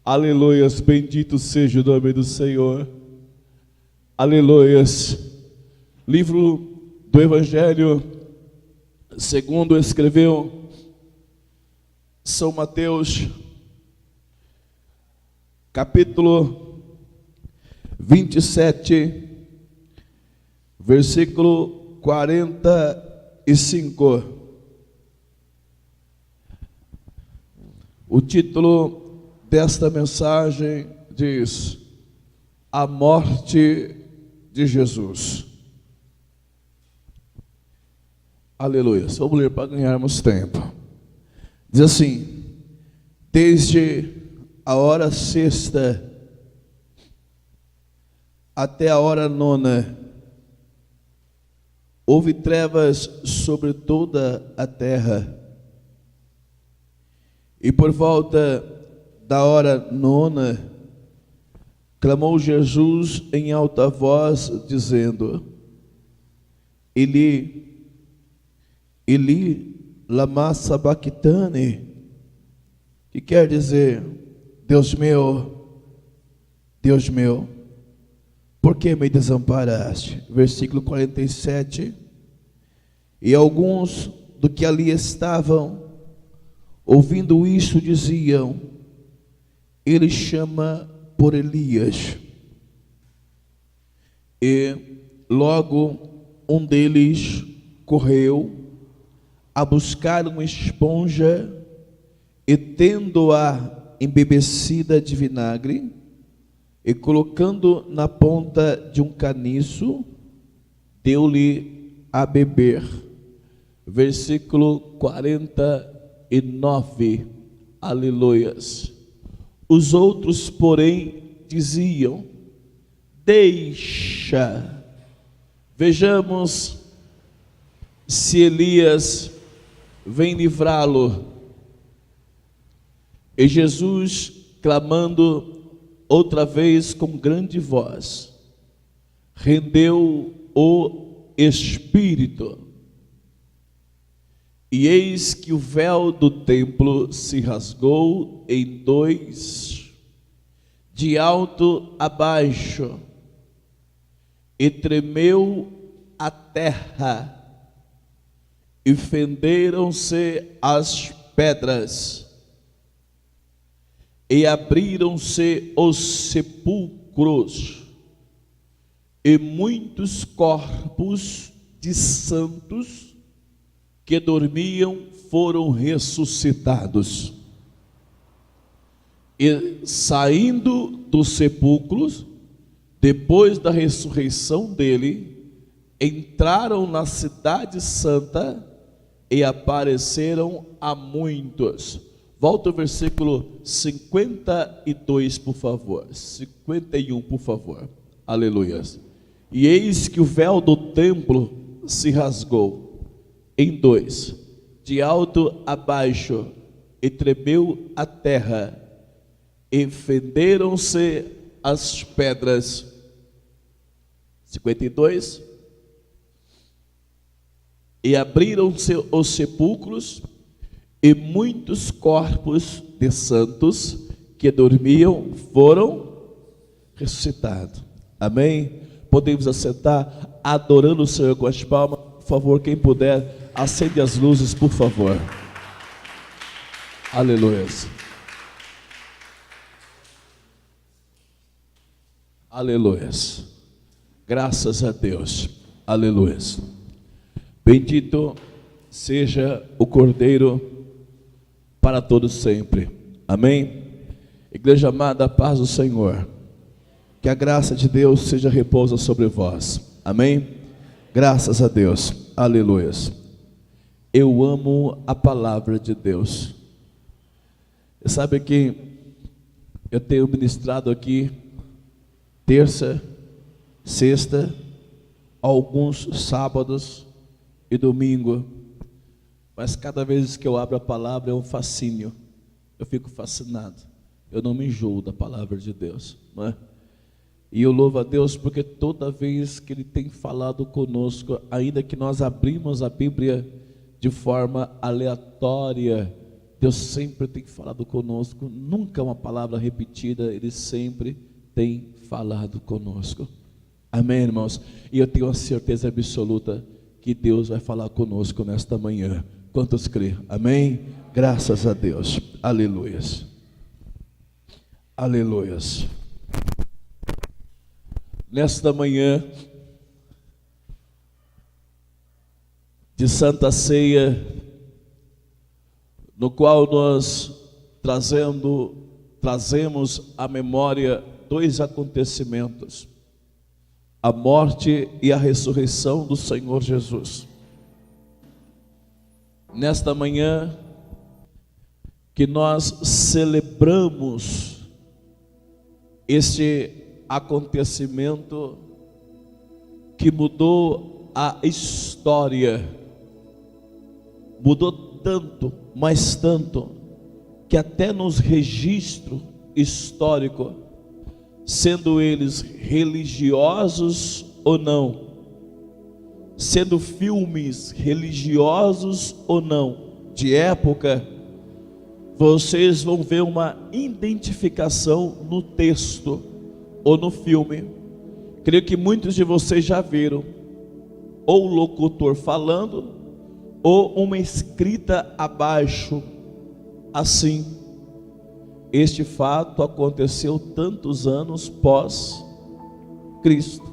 Aleluias, bendito seja o nome do Senhor. Aleluias. Livro do Evangelho segundo escreveu São Mateus, capítulo 27, versículo 45. O título desta mensagem diz: a morte de Jesus. Aleluia. Vamos ler para ganharmos tempo. Diz assim: desde a hora sexta até a hora nona, houve trevas sobre toda a terra. E por volta da hora nona, clamou Jesus em alta voz, dizendo: Eli, Eli, lama sabachthani, que quer dizer: Deus meu, por que me desamparaste? Versículo 47. E alguns do que ali estavam, ouvindo isso, diziam: ele chama por Elias. E logo um deles correu a buscar uma esponja e, tendo-a embebecida de vinagre, e colocando na ponta de um caniço, deu-lhe a beber. Versículo 49. Aleluias. Os outros, porém, diziam: deixa, vejamos se Elias vem livrá-lo. E Jesus, clamando outra vez com grande voz, rendeu o espírito. E eis que o véu do templo se rasgou em dois, de alto a baixo, e tremeu a terra, e fenderam-se as pedras, e abriram-se os sepulcros, e muitos corpos de santos que dormiam foram ressuscitados. E saindo dos sepulcros, depois da ressurreição dele, entraram na cidade santa e apareceram a muitos. Volta ao versículo 52, por favor. 51, por favor. Aleluia. E eis que o véu do templo se rasgou em dois, de alto a baixo, e tremeu a terra, e fenderam-se as pedras. 52. E abriram-se os sepulcros, e muitos corpos de santos que dormiam foram ressuscitados. Amém? Podemos assentar, adorando o Senhor com as palmas. Por favor, quem puder, acende as luzes, por favor. Aleluia. Aleluia. Graças a Deus. Aleluia. Bendito seja o Cordeiro para todos sempre. Amém? Igreja amada, a paz do Senhor. Que a graça de Deus seja repousa sobre vós. Amém? Graças a Deus. Aleluia. Eu amo a palavra de Deus. Você sabe que eu tenho ministrado aqui terça, sexta, alguns sábados e domingo, mas cada vez que eu abro a palavra é um fascínio. Eu fico fascinado. Eu não me enjoo da palavra de Deus, não é? E eu louvo a Deus porque toda vez que Ele tem falado conosco, ainda que nós abrimos a Bíblia de forma aleatória, Deus sempre tem falado conosco, nunca uma palavra repetida, Ele sempre tem falado conosco. Amém, irmãos? E eu tenho a certeza absoluta que Deus vai falar conosco nesta manhã. Quantos crê? Amém? Graças a Deus. Aleluias. Aleluias. Nesta manhã de Santa Ceia, no qual nós trazemos à memória dois acontecimentos: a morte e a ressurreição do Senhor Jesus. Nesta manhã que nós celebramos este acontecimento que mudou a história, mudou tanto, mas tanto, que até nos registros históricos, sendo eles religiosos ou não, sendo filmes religiosos ou não, de época, vocês vão ver uma identificação no texto ou no filme. Creio que muitos de vocês já viram, ou o locutor falando, ou uma escrita abaixo, assim: este fato aconteceu tantos anos pós Cristo.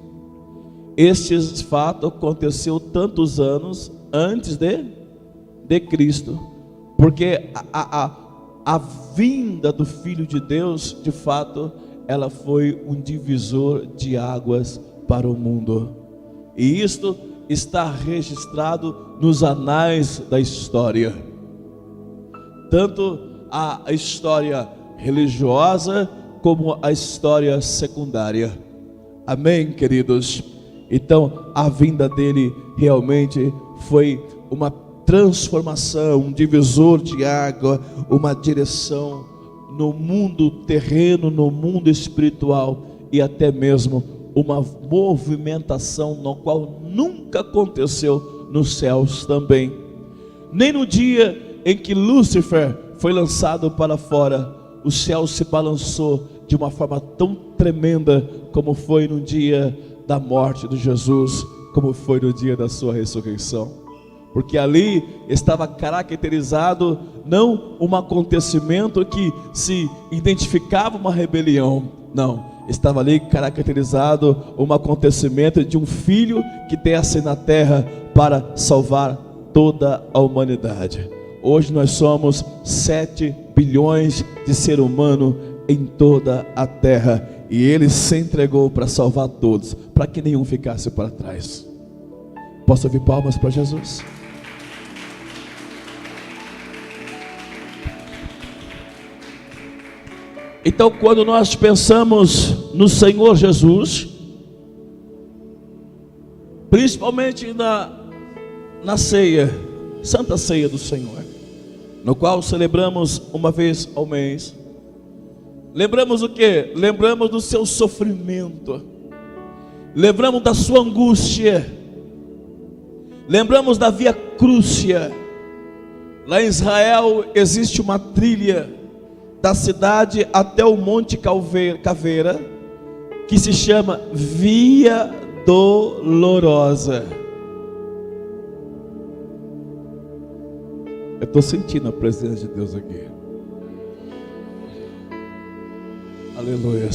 Este fato aconteceu tantos anos antes de Cristo. Porque a vinda do Filho de Deus, de fato, ela foi um divisor de águas para o mundo. E isto está registrado nos anais da história. Tanto a história religiosa como a história secundária. Amém, queridos? Então, a vinda dele realmente foi uma transformação, um divisor de água, uma direção no mundo terreno, no mundo espiritual, e até mesmo uma movimentação no qual nunca aconteceu nos céus também. Nem no dia em que Lúcifer foi lançado para fora, o céu se balançou de uma forma tão tremenda como foi no dia da morte de Jesus, como foi no dia da sua ressurreição. Porque ali estava caracterizado não um acontecimento que se identificava uma rebelião, não, estava ali caracterizado um acontecimento de um filho que desce na terra para salvar toda a humanidade. Hoje nós somos 7 bilhões de ser humano em toda a terra, e ele se entregou para salvar todos, para que nenhum ficasse para trás. Posso ouvir palmas para Jesus? Então, quando nós pensamos no Senhor Jesus, principalmente na ceia, Santa Ceia do Senhor, no qual celebramos uma vez ao mês, lembramos o quê? Lembramos do seu sofrimento, lembramos da sua angústia, lembramos da Via Crucia. Lá em Israel existe uma trilha da cidade até o Monte Caveira, que se chama Via Dolorosa. Eu estou sentindo a presença de Deus aqui. Aleluia.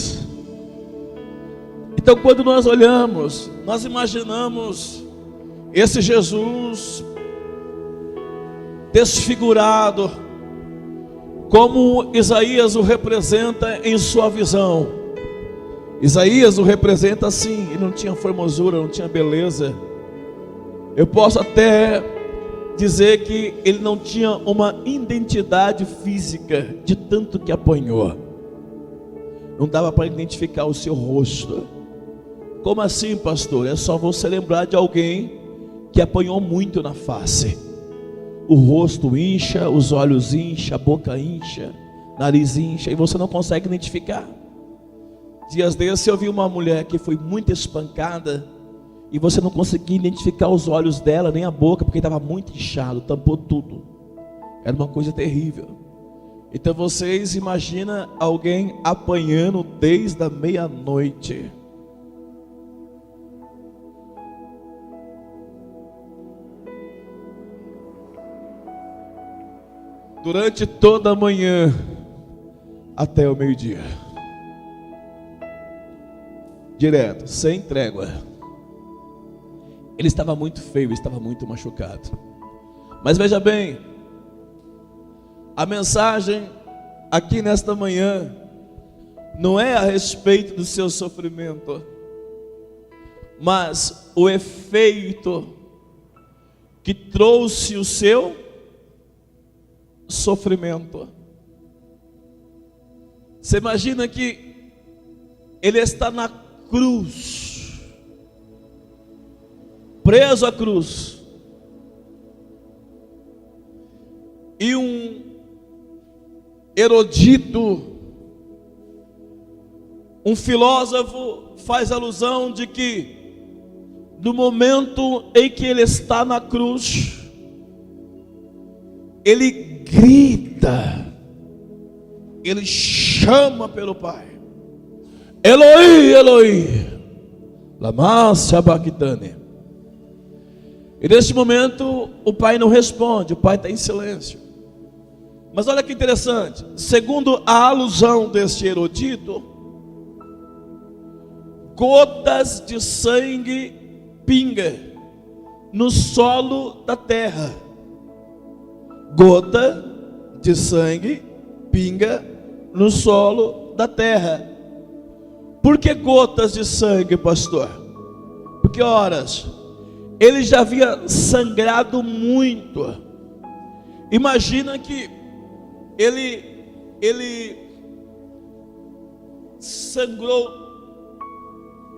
Então, quando nós olhamos, nós imaginamos esse Jesus desfigurado, como Isaías o representa em sua visão. Isaías o representa assim, ele não tinha formosura, não tinha beleza. Eu posso até dizer que ele não tinha uma identidade física, de tanto que apanhou. Não dava para identificar o seu rosto. Como assim, pastor? É só você lembrar de alguém que apanhou muito na face. O rosto incha, os olhos incha, a boca incha, nariz incha, e você não consegue identificar. Dias desses eu vi uma mulher que foi muito espancada, e você não conseguia identificar os olhos dela, nem a boca, porque estava muito inchado, tampou tudo. Era uma coisa terrível. Então vocês imaginam alguém apanhando desde a meia-noite. Durante toda a manhã até o meio-dia. Direto, sem trégua. Ele estava muito feio, estava muito machucado. Mas veja bem, a mensagem aqui nesta manhã não é a respeito do seu sofrimento, mas o efeito que trouxe o seu sofrimento. Você imagina que ele está na cruz, preso à cruz, e um erudito, um filósofo faz alusão de que no momento em que ele está na cruz, ele grita, ele chama pelo Pai: Eloi, Eloi, lama sabachthani. E neste momento o Pai não responde, o Pai está em silêncio. Mas olha que interessante, segundo a alusão deste erudito, gotas de sangue pinga no solo da terra. Gota de sangue pinga no solo da terra. Por que gotas de sangue, pastor? Porque horas ele já havia sangrado muito. Imagina que ele sangrou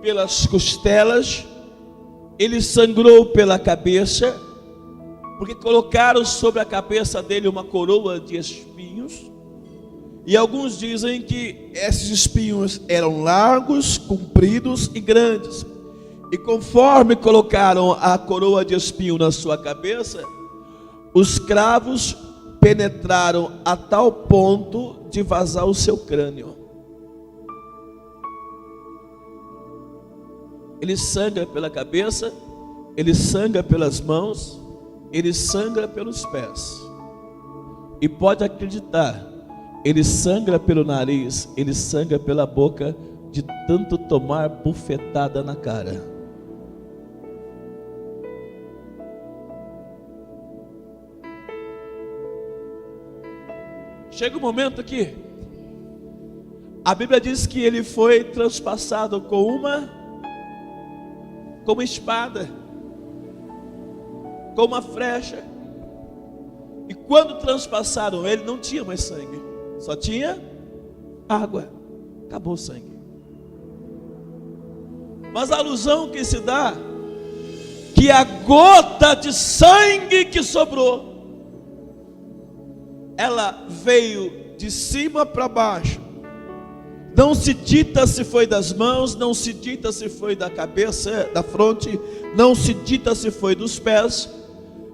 pelas costelas, ele sangrou pela cabeça, porque colocaram sobre a cabeça dele uma coroa de espinhos, e alguns dizem que esses espinhos eram largos, compridos e grandes, e conforme colocaram a coroa de espinho na sua cabeça, os cravos penetraram a tal ponto de vazar o seu crânio. Ele sangra pela cabeça, ele sangra pelas mãos, ele sangra pelos pés. E pode acreditar, ele sangra pelo nariz, ele sangra pela boca, de tanto tomar bufetada na cara. Chega um momento que a Bíblia diz que ele foi transpassado com uma espada, com uma flecha. E quando transpassaram ele, não tinha mais sangue, só tinha água. Acabou o sangue. Mas a alusão que se dá, que a gota de sangue que sobrou, ela veio de cima para baixo. Não se dita se foi das mãos, não se dita se foi da cabeça, da fronte, não se dita se foi dos pés,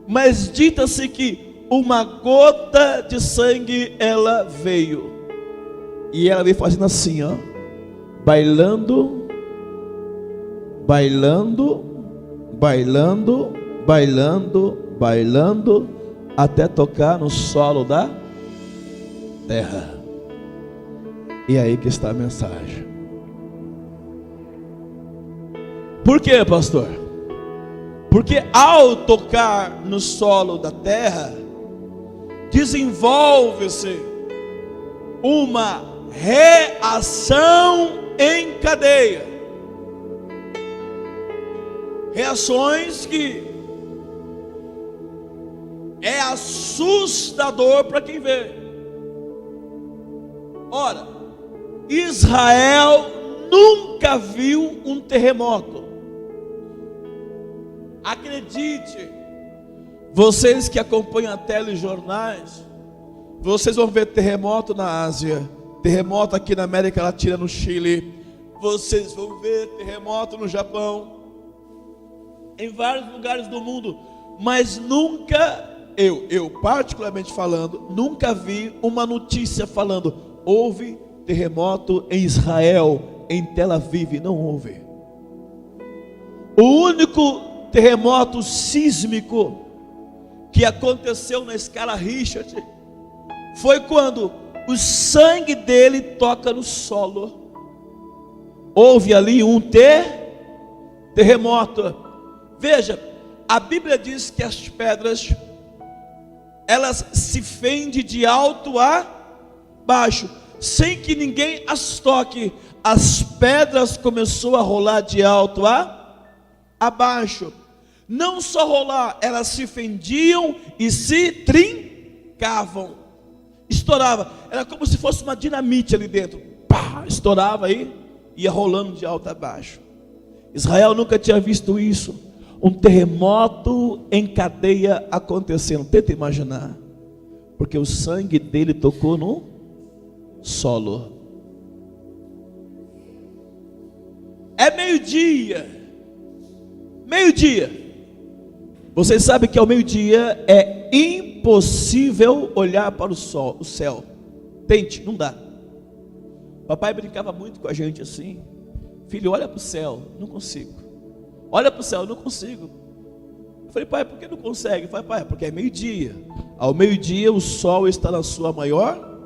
mas dita-se que uma gota de sangue ela veio. E ela veio fazendo assim, ó, bailando, bailando, bailando, bailando, bailando, até tocar no solo da terra. E aí que está a mensagem. Por quê, pastor? Porque ao tocar no solo da terra, desenvolve-se uma reação em cadeia. Reações que é assustador para quem vê. Ora, Israel nunca viu um terremoto. Acredite, vocês que acompanham a telejornais, vocês vão ver terremoto na Ásia, terremoto aqui na América Latina, no Chile, vocês vão ver terremoto no Japão, em vários lugares do mundo, mas nunca eu particularmente falando, nunca vi uma notícia falando, houve terremoto em Israel, em Tel Aviv. Não houve. O único terremoto sísmico que aconteceu na escala Richter foi quando o sangue dele toca no solo. Houve ali um terremoto. Veja, a Bíblia diz que as pedras, elas se fendem de alto a baixo, sem que ninguém as toque. As pedras começou a rolar de alto a abaixo. Não só rolar, elas se fendiam e se trincavam. Estourava, era como se fosse uma dinamite ali dentro. Pá, estourava aí, ia rolando de alto a baixo. Israel nunca tinha visto isso. Um terremoto em cadeia acontecendo. Tenta imaginar, porque o sangue dele tocou no solo. É meio-dia. Vocês sabem que ao meio-dia é impossível olhar para o céu. Tente, não dá. Papai brincava muito com a gente assim: filho, olha para o céu. Não consigo. Olha para o céu, não consigo. Eu falei: pai, por que não consegue? Eu falei: pai, porque é meio-dia. Ao meio-dia o sol está na sua maior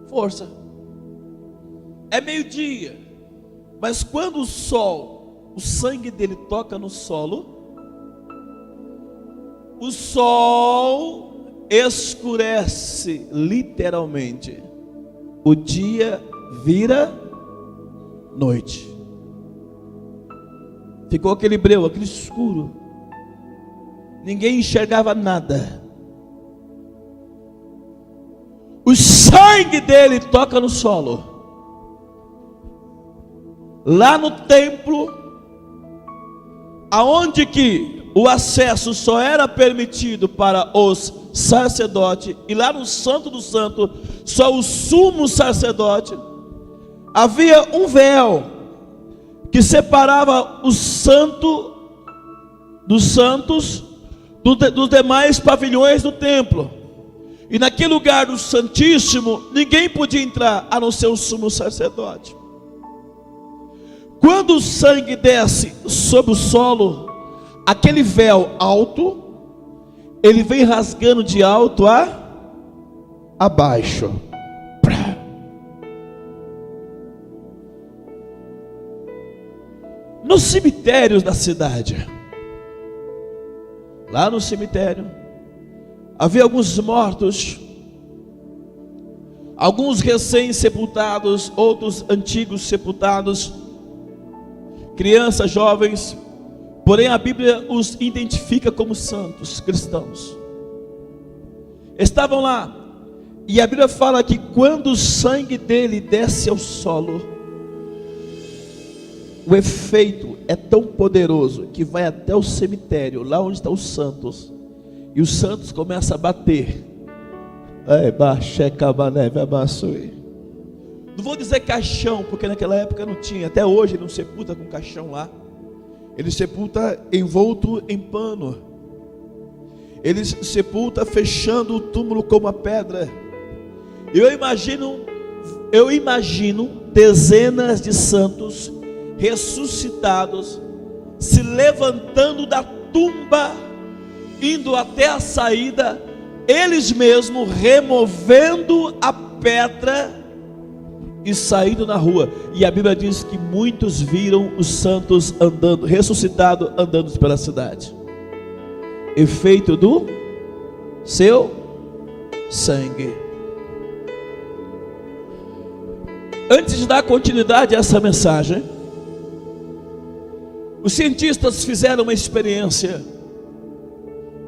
força. É meio-dia. Mas quando o sangue dele toca no solo, o sol escurece literalmente. O dia vira noite. Ficou aquele breu, aquele escuro. Ninguém enxergava nada. O sangue dele toca no solo. Lá no templo, aonde que o acesso só era permitido para os sacerdotes, e lá no Santo do Santo, só o sumo sacerdote, havia um véu que separava o santo dos santos dos demais pavilhões do templo. E naquele lugar do Santíssimo, ninguém podia entrar, a não ser o sumo sacerdote. Quando o sangue desce sobre o solo, aquele véu alto, ele vem rasgando de alto a baixo. Nos cemitérios da cidade, lá no cemitério, havia alguns mortos, alguns recém-sepultados, outros antigos sepultados, crianças, jovens, porém a Bíblia os identifica como santos cristãos. Estavam lá, e a Bíblia fala que quando o sangue dele desce ao solo, o efeito é tão poderoso que vai até o cemitério, lá onde estão os santos, e os santos começam a bater. Não vou dizer caixão, porque naquela época não tinha, até hoje ele não sepulta com caixão lá. Ele sepulta envolto em pano. Ele sepulta fechando o túmulo com uma pedra. Eu imagino dezenas de santos ressuscitados se levantando da tumba, indo até a saída, eles mesmos removendo a pedra e saindo na rua. E a Bíblia diz que muitos viram os santos andando, ressuscitados, andando pela cidade. Efeito do seu sangue. Antes de dar continuidade a essa mensagem, os cientistas fizeram uma experiência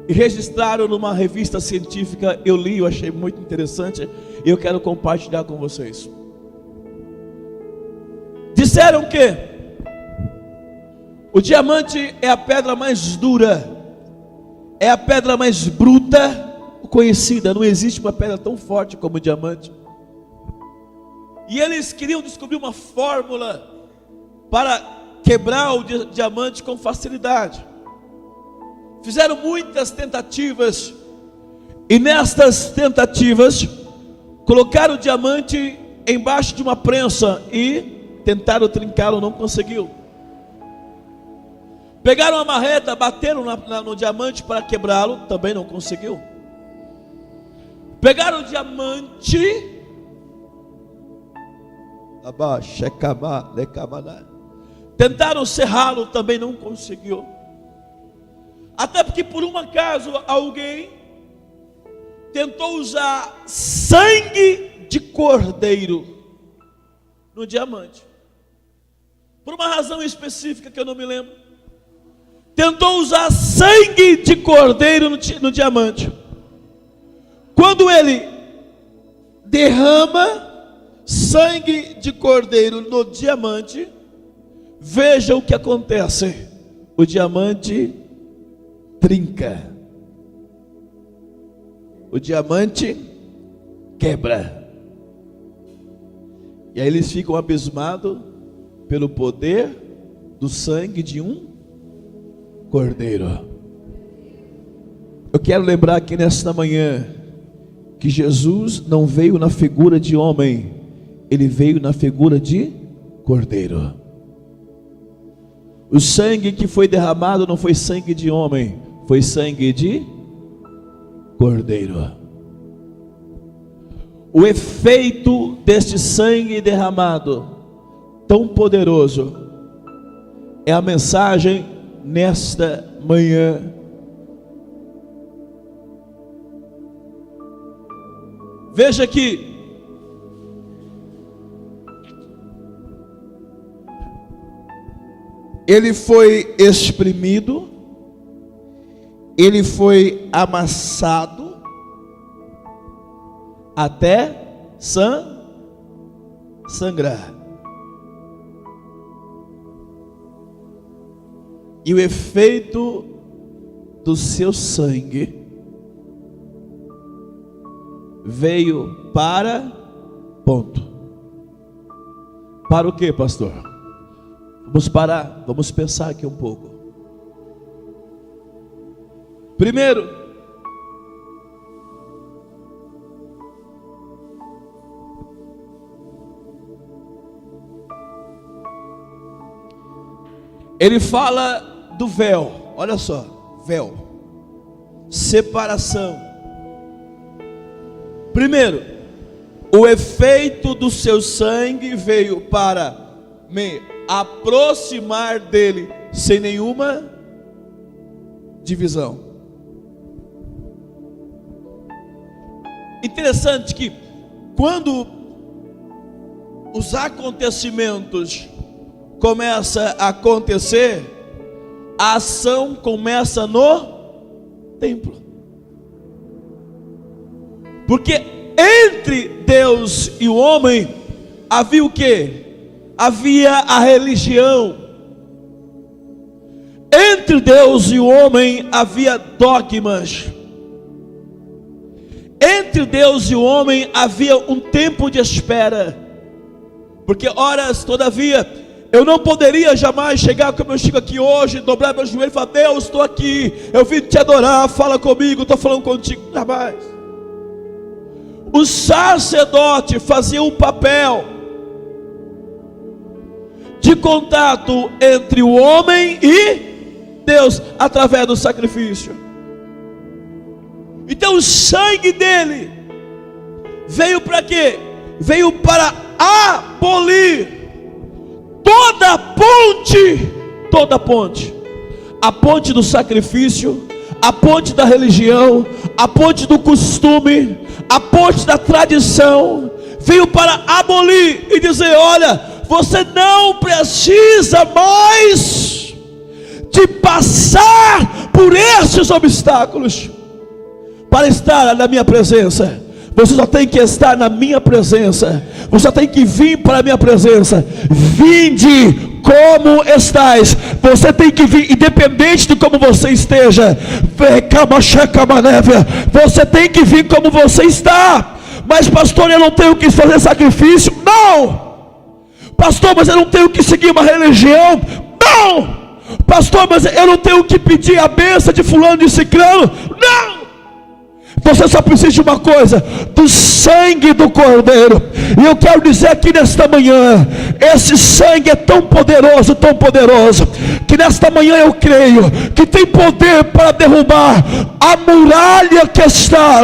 e registraram numa revista científica. Eu li, eu achei muito interessante e eu quero compartilhar com vocês. Disseram que o diamante é a pedra mais dura, é a pedra mais bruta conhecida. Não existe uma pedra tão forte como o diamante. E eles queriam descobrir uma fórmula para quebrar o diamante com facilidade. Fizeram muitas tentativas, E nestas tentativas, colocaram o diamante embaixo de uma prensa e tentaram trincá-lo, não conseguiu. Pegaram a marreta, bateram no diamante para quebrá-lo, também não conseguiu. Pegaram o diamante, tentaram serrá-lo, também não conseguiu. Até porque por um acaso alguém tentou usar sangue de cordeiro no diamante, por uma razão específica que eu não me lembro. Tentou usar sangue de cordeiro no diamante. Quando ele derrama sangue de cordeiro no diamante, veja o que acontece: o diamante trinca, o diamante quebra. E aí eles ficam abismados pelo poder do sangue de um cordeiro. Eu quero lembrar aqui nesta manhã que Jesus não veio na figura de homem, ele veio na figura de cordeiro. O sangue que foi derramado não foi sangue de homem, foi sangue de cordeiro. O efeito deste sangue derramado, tão poderoso, é a mensagem nesta manhã. Veja que ele foi exprimido, ele foi amassado até sangrar. E o efeito do seu sangue veio para ponto. Para o que, pastor? Vamos parar, vamos pensar aqui um pouco. Primeiro, ele fala do véu, olha só, véu, separação. Primeiro, o efeito do seu sangue veio para me aproximar dele sem nenhuma divisão. Interessante que quando os acontecimentos começam a acontecer, a ação começa no templo. Porque entre Deus e o homem havia o quê? Havia a religião. Entre Deus e o homem havia dogmas. Entre Deus e o homem havia um tempo de espera. Porque horas, todavia, eu não poderia jamais chegar como eu chego aqui hoje, dobrar meu joelho e falar: Deus, estou aqui, eu vim te adorar, fala comigo, estou falando contigo. Jamais. O sacerdote fazia um papel de contato entre o homem e Deus, através do sacrifício. Então o sangue dele veio para quê? Veio para abolir toda ponte, a ponte do sacrifício, a ponte da religião, a ponte do costume, a ponte da tradição. Veio para abolir e dizer: olha, você não precisa mais de passar por esses obstáculos para estar na minha presença. Você só tem que estar na minha presença. Você só tem que vir para a minha presença. Vinde como estais. Você tem que vir, independente de como você esteja. Você tem que vir como você está. Mas pastor, eu não tenho que fazer sacrifício. Não. Pastor, mas eu não tenho que seguir uma religião. Não. Pastor, mas eu não tenho que pedir a bênção de fulano de ciclano. Não. Você só precisa de uma coisa: do sangue do Cordeiro. E eu quero dizer aqui nesta manhã, esse sangue é tão poderoso, que nesta manhã eu creio que tem poder para derrubar a muralha que está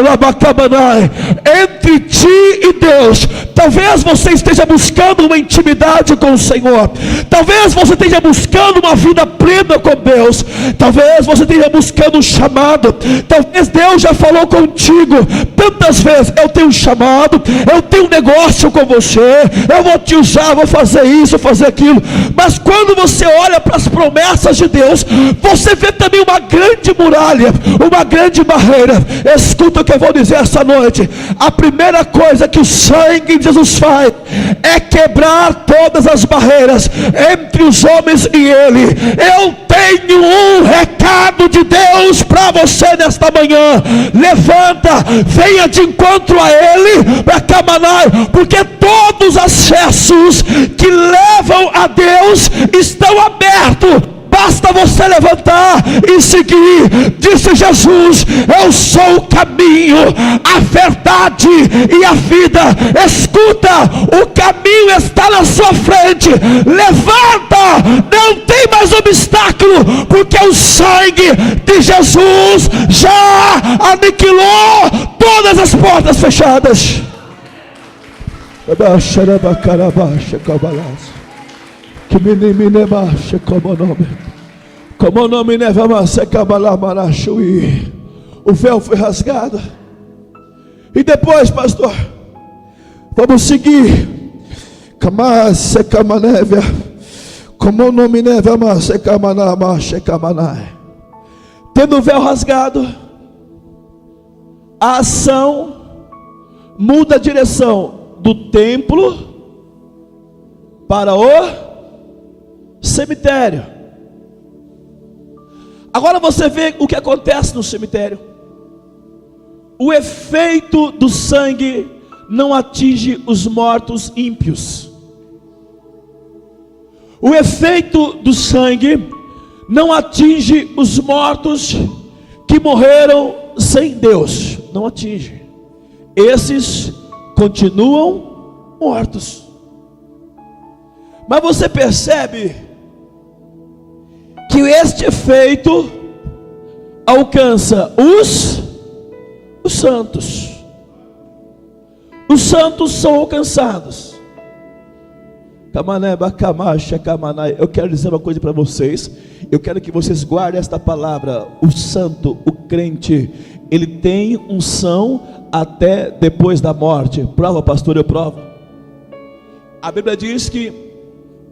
entre ti e Deus. Talvez você esteja buscando uma intimidade com o Senhor, talvez você esteja buscando uma vida plena com Deus, talvez você esteja buscando um chamado, talvez Deus já falou contigo tantas vezes: eu tenho um chamado, eu tenho um negócio com você, eu vou te usar, vou fazer isso, fazer aquilo. Mas quando você olha para as promessas de Deus, você vê também uma grande muralha, uma grande barreira. Escuta o que eu vou dizer essa noite: a primeira coisa que o sangue de Jesus faz é quebrar todas as barreiras entre os homens e Ele. Eu tenho um recado de Deus para você nesta manhã. Levanta, venha de encontro a Ele, para Camaná, porque todos os acessos que levam a Deus estão abertos. Basta você levantar e seguir. Disse Jesus: eu sou o caminho, a verdade e a vida. Escuta, o caminho está na sua frente. Levanta, não tem mais obstáculo, porque o sangue de Jesus já aniquilou todas as portas fechadas. Que menino baixa como o nome neva se cabalamarachuí. O véu foi rasgado. E depois, pastor, vamos seguir. Camase camanevia. Como o nome neva se camanamache camanai. Tendo o véu rasgado, a ação muda a direção do templo para o cemitério. Agora você vê o que acontece no cemitério. O efeito do sangue não atinge os mortos ímpios. O efeito do sangue não atinge os mortos que morreram sem Deus. Não atinge. Esses continuam mortos. Mas você percebe que este efeito alcança os santos. Os santos são alcançados. Eu quero dizer uma coisa para vocês. Eu quero que vocês guardem esta palavra. O santo, o crente, ele tem unção até depois da morte. Prova, pastor, eu provo. A Bíblia diz que,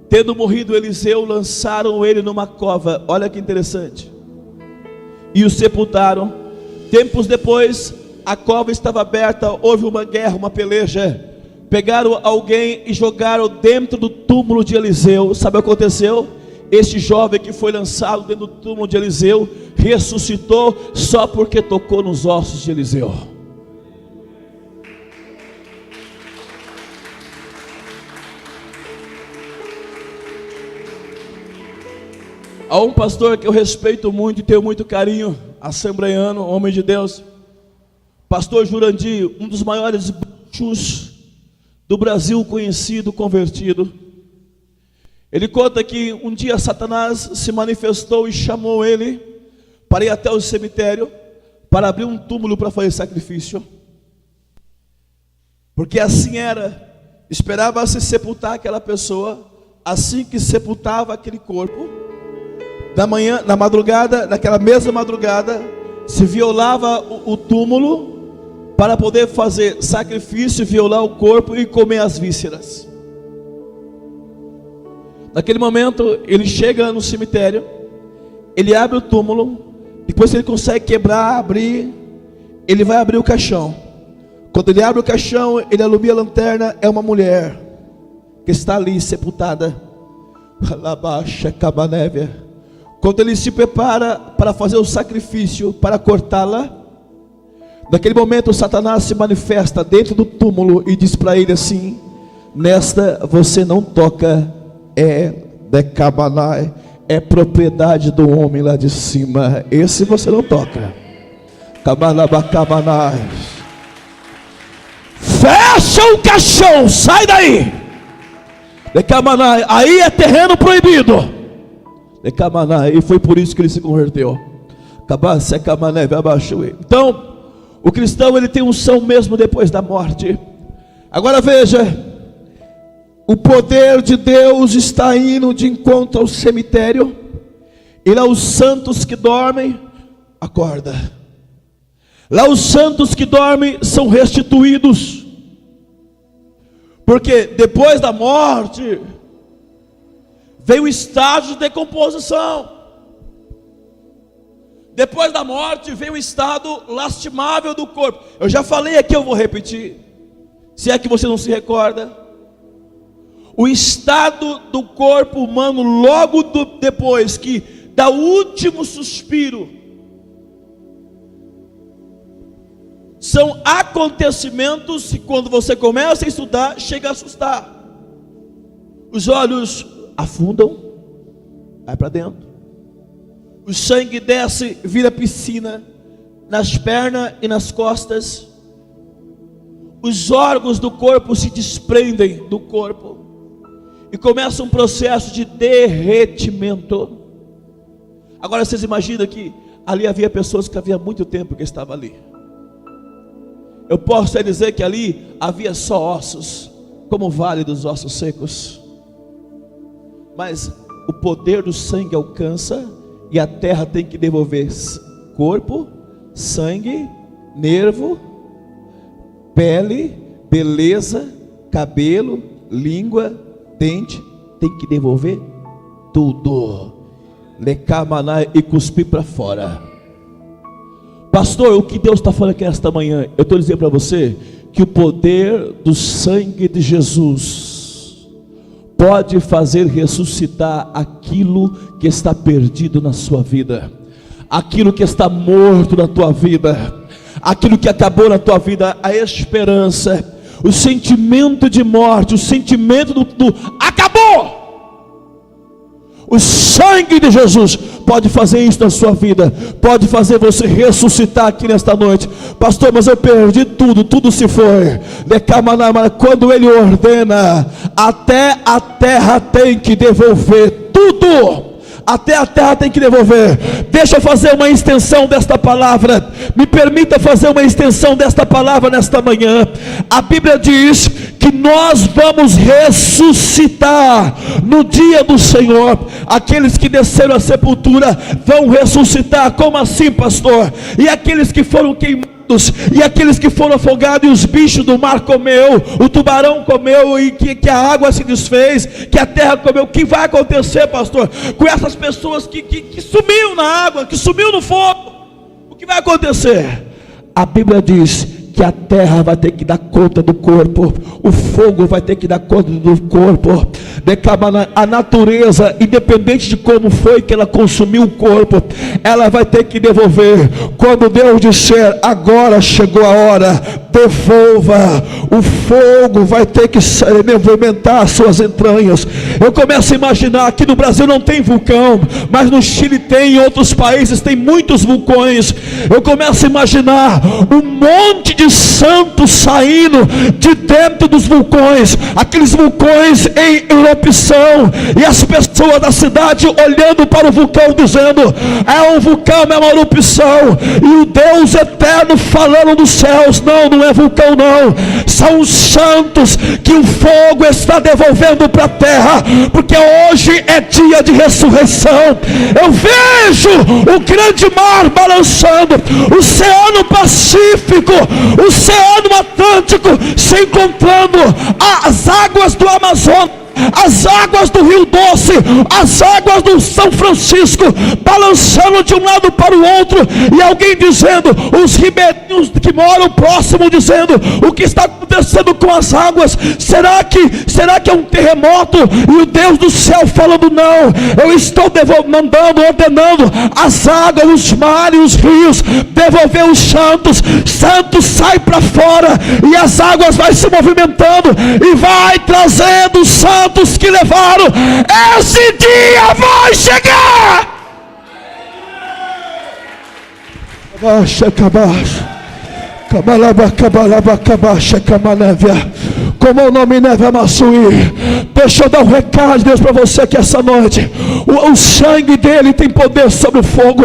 tendo morrido Eliseu, lançaram ele numa cova. Olha que interessante. E o sepultaram. Tempos depois, a cova estava aberta. Houve uma guerra, uma peleja. Pegaram alguém e jogaram dentro do túmulo de Eliseu. Sabe o que aconteceu? Este jovem que foi lançado dentro do túmulo de Eliseu ressuscitou só porque tocou nos ossos de Eliseu. Há um pastor que eu respeito muito e tenho muito carinho, assembleiano, homem de Deus, pastor Jurandir, um dos maiores bruxos do Brasil conhecido, convertido. Ele conta que um dia Satanás se manifestou e chamou ele para ir até o cemitério, para abrir um túmulo para fazer sacrifício, porque assim era, esperava-se sepultar aquela pessoa. Assim que sepultava aquele corpo, da manhã, na madrugada, naquela mesma madrugada, se violava o túmulo para poder fazer sacrifício, violar o corpo e comer as vísceras. Naquele momento, ele chega no cemitério, ele abre o túmulo, depois ele consegue quebrar, abrir, ele vai abrir o caixão. Quando ele abre o caixão, ele alumia a lanterna, é uma mulher que está ali sepultada. Quando ele se prepara para fazer o sacrifício, para cortá-la, naquele momento Satanás se manifesta dentro do túmulo e diz para ele assim: nesta você não toca, é propriedade do homem lá de cima, esse você não toca. Fecha o caixão, sai daí. Aí é terreno proibido. E foi por isso que ele se converteu. Então, o cristão, ele tem unção mesmo depois da morte. Agora veja, o poder de Deus está indo de encontro ao cemitério, e lá os santos que dormem, acorda. Lá os santos que dormem são restituídos, porque depois da morte vem o estágio de decomposição. Depois da morte vem o estado lastimável do corpo. Eu já falei aqui, eu vou repetir, se é que você não se recorda. O estado do corpo humano logo depois que dá o último suspiro, são acontecimentos que quando você começa a estudar, chega a assustar. Os olhos afundam, vai para dentro. O sangue desce, vira piscina nas pernas e nas costas. Os órgãos do corpo se desprendem do corpo e começa um processo de derretimento. Agora vocês imaginam que ali havia pessoas que havia muito tempo que estavam ali. Eu posso dizer que ali havia só ossos, como o vale dos ossos secos. Mas o poder do sangue alcança, e a terra tem que devolver corpo, sangue, nervo, pele, beleza, cabelo, língua, dente. Tem que devolver tudo. Lecamaná e cuspir para fora. Pastor, o que Deus está falando aqui esta manhã? Eu estou dizendo para você que o poder do sangue de Jesus pode fazer ressuscitar aquilo que está perdido na sua vida, aquilo que está morto na tua vida, aquilo que acabou na tua vida, a esperança, o sentimento de morte, o sentimento do acabou. O sangue de Jesus pode fazer isso na sua vida, pode fazer você ressuscitar aqui nesta noite. Pastor, mas eu perdi tudo se foi. Quando ele ordena, até a terra tem que devolver tudo. Até a terra tem que devolver. Deixa eu fazer uma extensão desta palavra. Me permita fazer uma extensão desta palavra nesta manhã. A Bíblia diz que nós vamos ressuscitar no dia do Senhor. Aqueles que desceram à sepultura vão ressuscitar. Como assim, pastor? E aqueles que foram queimados, e aqueles que foram afogados, e os bichos do mar comeu, o tubarão comeu, e que a água se desfez, que a terra comeu. O que vai acontecer, pastor, com essas pessoas que sumiu na água, que sumiu no fogo? O que vai acontecer? A Bíblia diz que a terra vai ter que dar conta do corpo, o fogo vai ter que dar conta do corpo, a natureza, independente de como foi que ela consumiu o corpo, ela vai ter que devolver. Quando Deus disser, agora chegou a hora, devolva. O fogo vai ter que movimentar as suas entranhas. Eu começo a imaginar, aqui no Brasil não tem vulcão, mas no Chile tem, em outros países tem muitos vulcões. Eu começo a imaginar um monte de santos saindo de dentro dos vulcões, aqueles vulcões em erupção, e as pessoas da cidade olhando para o vulcão dizendo, é um vulcão, é uma erupção, e o Deus eterno falando dos céus, não é vulcão não, são os santos que o fogo está devolvendo para a terra, porque hoje é dia de ressurreição. Eu vejo o grande mar balançando, o Oceano Pacífico, o Oceano Atlântico se encontrando, as águas do Amazonas, as águas do Rio Doce, as águas do São Francisco, balançando de um lado para o outro, e alguém dizendo, os ribeirinhos que moram próximo dizendo, o que está acontecendo com as águas? Será que é um terremoto? E o Deus do céu falando, não, eu estou ordenando as águas, os mares, os rios, devolver os santos sai para fora, e as águas vai se movimentando, e vai trazendo os santos que levaram. Esse dia vai chegar. Como o nome Neve Amassuí. Deixa eu dar um recado de Deus para você aqui essa noite. O sangue dele tem poder sobre o fogo.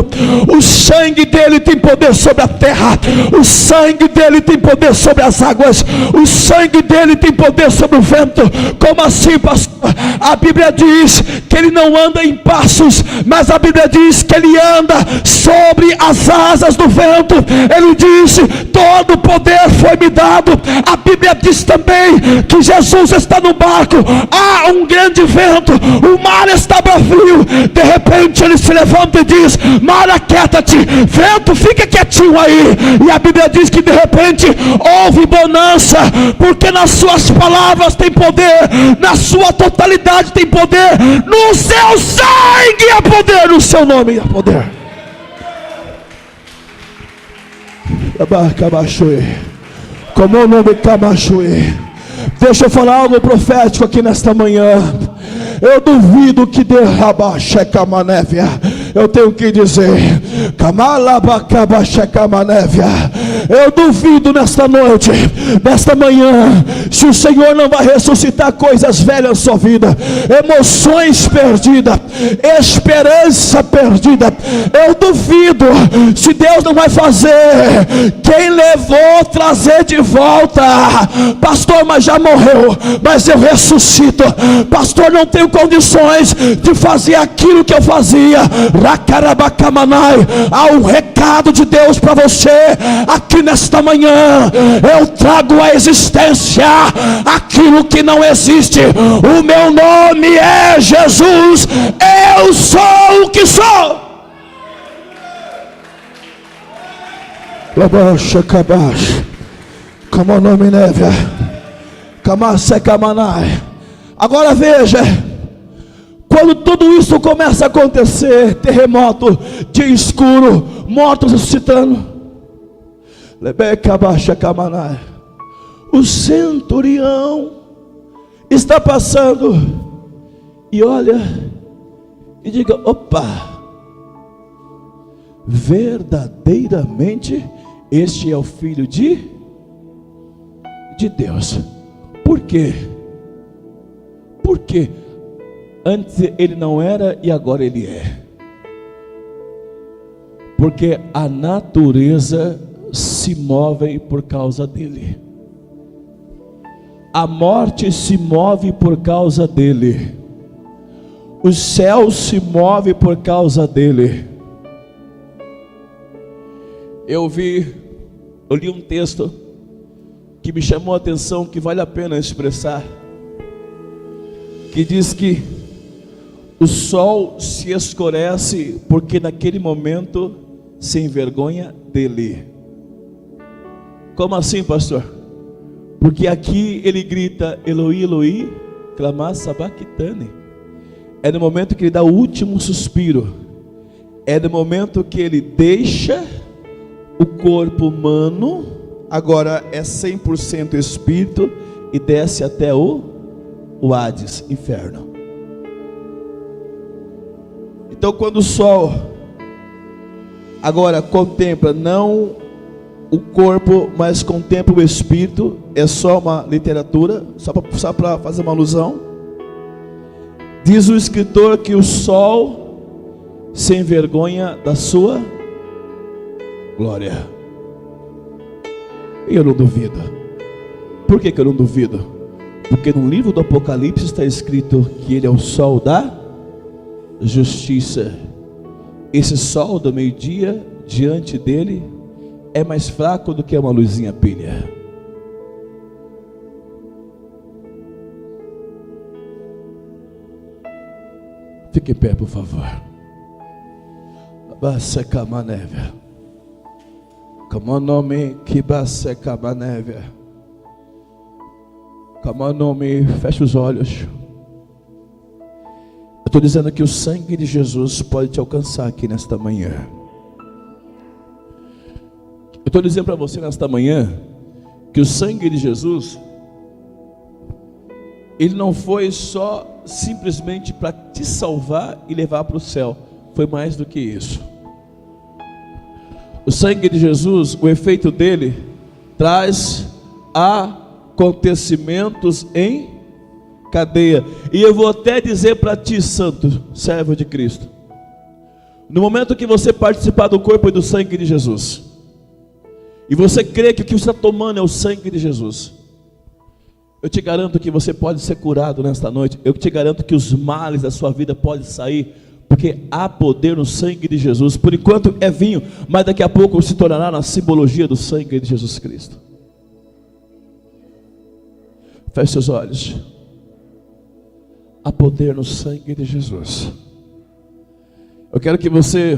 O sangue dele tem poder sobre a terra. O sangue dele tem poder sobre as águas. O sangue dele tem poder sobre o vento. Como assim, pastor? A Bíblia diz que ele não anda em passos, mas a Bíblia diz que ele anda sobre as asas do vento. Ele disse: todo o poder foi me dado. A Bíblia diz também que Jesus está no barco, há um grande vento, o mar está bravio. De repente ele se levanta e diz: mar, aquieta-te, vento, fica quietinho aí. E a Bíblia diz que de repente houve bonança, porque nas suas palavras tem poder, na sua totalidade tem poder, no seu sangue há poder, no seu nome há poder. Como o nome Camachuê. Deixa eu falar algo profético aqui nesta manhã. Eu duvido que derraba Shekamanévia. Eu tenho que dizer, eu duvido nesta noite, nesta manhã, se o Senhor não vai ressuscitar coisas velhas na sua vida, emoções perdidas, esperança perdida. Eu duvido se Deus não vai fazer. Quem levou, trazer de volta. Pastor, mas já morreu, mas eu ressuscito. Pastor, não tenho condições de fazer aquilo que eu fazia. Há um recado de Deus para você aqui nesta manhã. Eu trago à existência aquilo que não existe. O meu nome é Jesus. Eu sou o que sou. Como o nome neve. Agora veja, quando tudo isso começa a acontecer, terremoto, dia escuro, mortos ressuscitando, o centurião está passando e olha e diga: opa, verdadeiramente este é o Filho de Deus. Por quê? Porque antes ele não era e agora ele é. Porque a natureza se move por causa dele. A morte se move por causa dele. O céu se move por causa dele. Eu li um texto que me chamou a atenção, que vale a pena expressar, que diz que o sol se escurece porque naquele momento se envergonha dele. Como assim, pastor? Porque aqui ele grita: Eloi, Eloi, clamar sabachthani. É no momento que ele dá o último suspiro. É no momento que ele deixa o corpo humano, agora é 100% espírito, e desce até o Hades, inferno. Então quando o sol agora contempla não o corpo, mas contempla o espírito, é só uma literatura, só para fazer uma alusão. Diz o escritor que o sol se envergonha da sua glória. E eu não duvido. Por que eu não duvido? Porque no livro do Apocalipse está escrito que ele é o sol da justiça. Esse sol do meio-dia diante dele é mais fraco do que uma luzinha pilha. Fique em pé, por favor. Como o nome que Como o nome, fecha os olhos. Eu estou dizendo que o sangue de Jesus pode te alcançar aqui nesta manhã. Eu estou dizendo para você nesta manhã que o sangue de Jesus, ele não foi só simplesmente para te salvar e levar para o céu. Foi mais do que isso. O sangue de Jesus, o efeito dele, traz acontecimentos em cadeia. E eu vou até dizer para ti, santo, servo de Cristo, no momento que você participar do corpo e do sangue de Jesus, e você crê que o que você está tomando é o sangue de Jesus, eu te garanto que você pode ser curado nesta noite. Eu te garanto que os males da sua vida podem sair, porque há poder no sangue de Jesus. Por enquanto é vinho, mas daqui a pouco se tornará na simbologia do sangue de Jesus Cristo. Feche seus olhos. Há poder no sangue de Jesus. Eu quero que você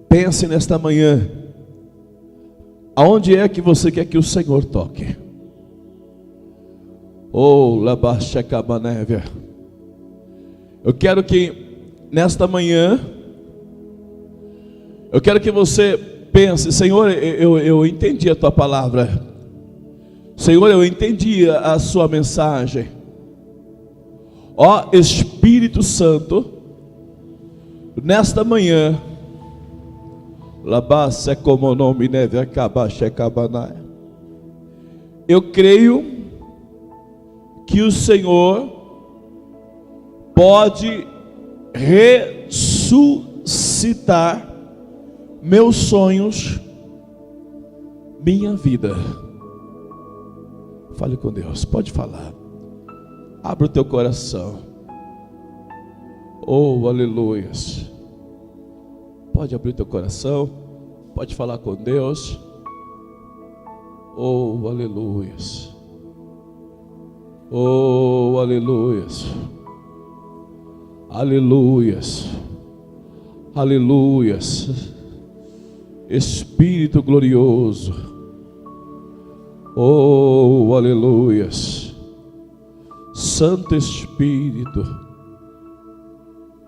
pense nesta manhã, aonde é que você quer que o Senhor toque? Oh, labaxacabanévia. Eu quero que nesta manhã, eu quero que você pense: Senhor, eu entendi a tua palavra. Senhor, eu entendi a sua mensagem. Ó Espírito Santo, nesta manhã, eu creio que o Senhor pode ressuscitar meus sonhos, minha vida. Fale com Deus, pode falar. Abra o teu coração. Oh, aleluias. Pode abrir o teu coração, pode falar com Deus. Oh, aleluias. Oh, aleluias. Aleluias. Aleluias. Espírito glorioso. Oh, aleluias. Santo Espírito.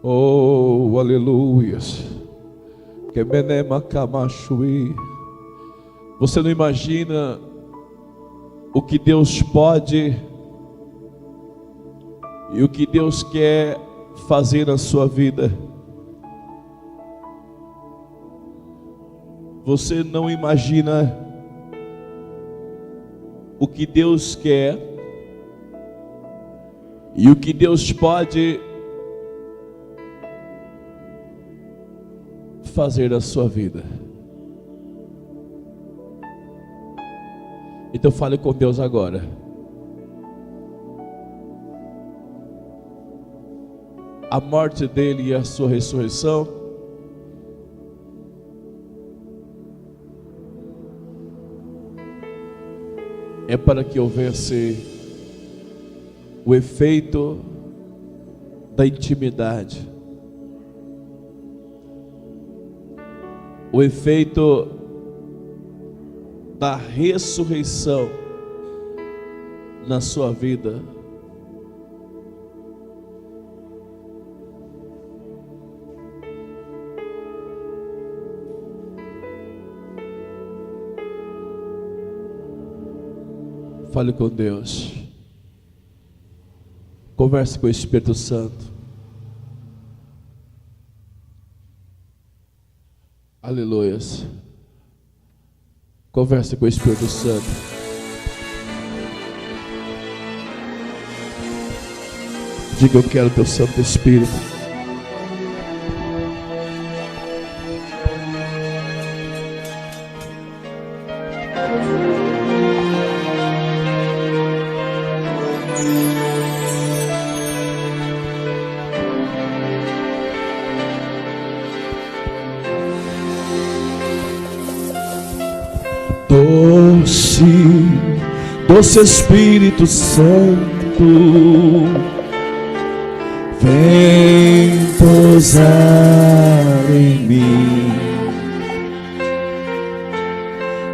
Oh, aleluias. Você não imagina o que Deus pode e o que Deus quer fazer na sua vida. Você não imagina o que Deus quer e o que Deus pode fazer na sua vida. Então fale com Deus agora. A morte dele e a sua ressurreição é para que houvesse o efeito da intimidade, o efeito da ressurreição na sua vida. Fale com Deus. Converse com o Espírito Santo. Aleluias. Converse com o Espírito Santo. Diga: eu quero teu Santo Espírito. Doce Espírito Santo, vem pousar em mim,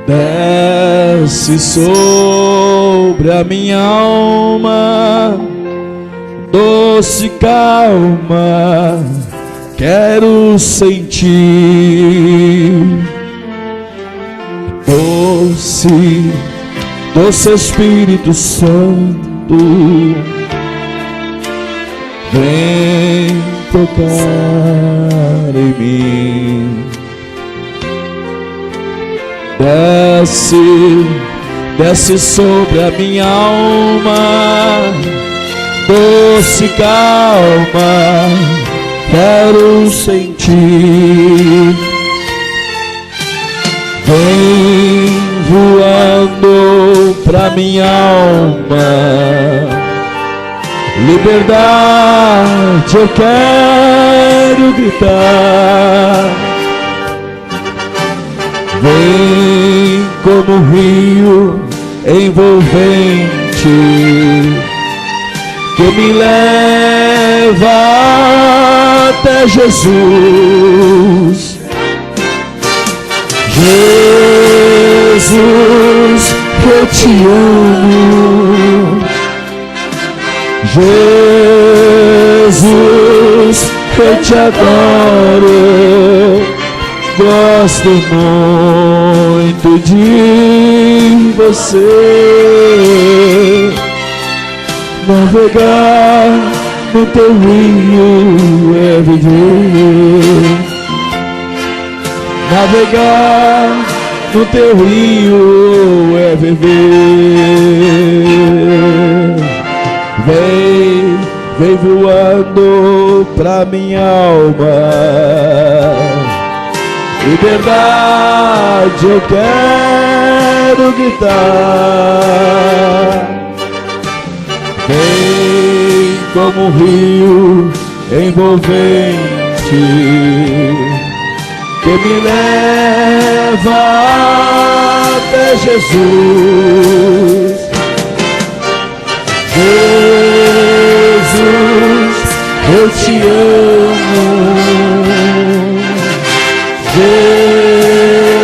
desce sobre a minha alma, doce calma, quero sentir, doce Espírito Santo, vem tocar em mim, Desce, desce sobre a minha alma, doce calma, quero sentir. Vem voando pra minha alma, liberdade eu quero gritar. Vem como um rio envolvente que me leva até Jesus. Jesus, eu te amo. Jesus, eu te adoro. Gosto muito de você. Navegar no teu rio é viver. Navegar no teu rio é viver. Vem, vem voando pra minha alma, liberdade eu quero gritar. Vem como um rio envolvente que me leva até Jesus. Jesus, eu te amo.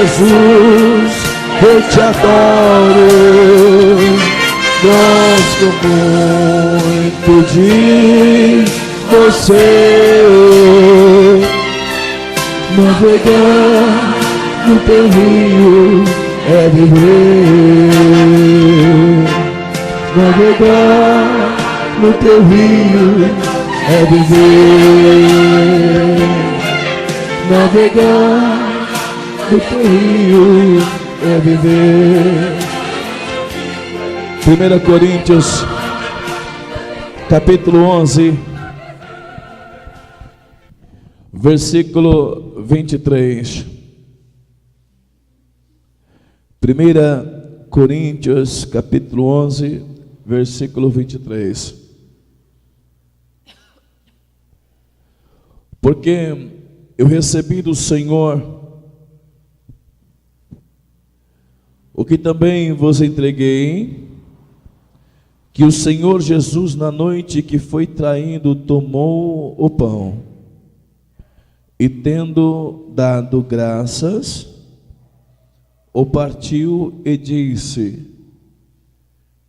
Jesus, eu te adoro. Gosto muito de você. Navegar no teu rio é viver. Navegar no teu rio é viver. Navegar no teu rio é viver. 1 Coríntios capítulo 11, versículo 23. 1 Coríntios capítulo 11, versículo 23. Porque eu recebi do Senhor o que também vos entreguei, que o Senhor Jesus, na noite que foi traído, tomou o pão e, tendo dado graças, o partiu e disse: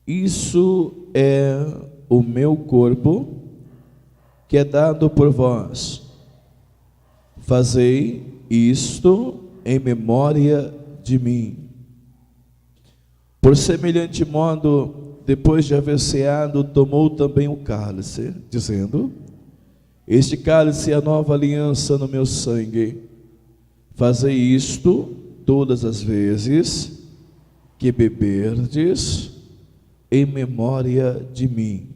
isso é o meu corpo, que é dado por vós. Fazei isto em memória de mim. Por semelhante modo, depois de haver ceado, tomou também o cálice, dizendo: este cálice é a nova aliança no meu sangue. Fazei isto todas as vezes que beberdes, em memória de mim.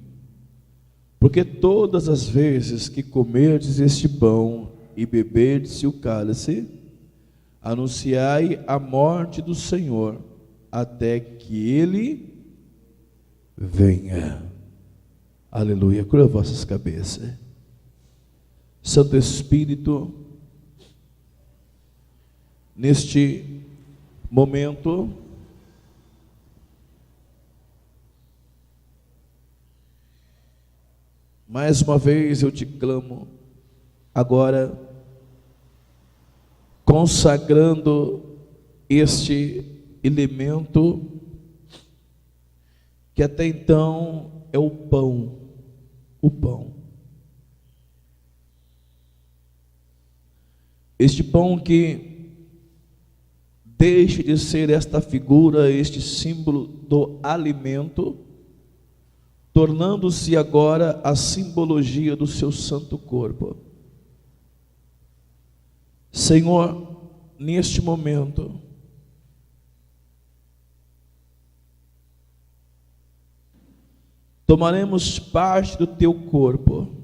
Porque todas as vezes que comerdes este pão e beberdes o cálice, anunciai a morte do Senhor, até que Ele venha. Aleluia. Curva vossas cabeças. Santo Espírito, neste momento, mais uma vez eu te clamo, agora, consagrando este elemento que até então é o pão, este pão que deixe de ser esta figura, este símbolo do alimento, tornando-se agora a simbologia do seu santo corpo. Senhor, neste momento, tomaremos parte do teu corpo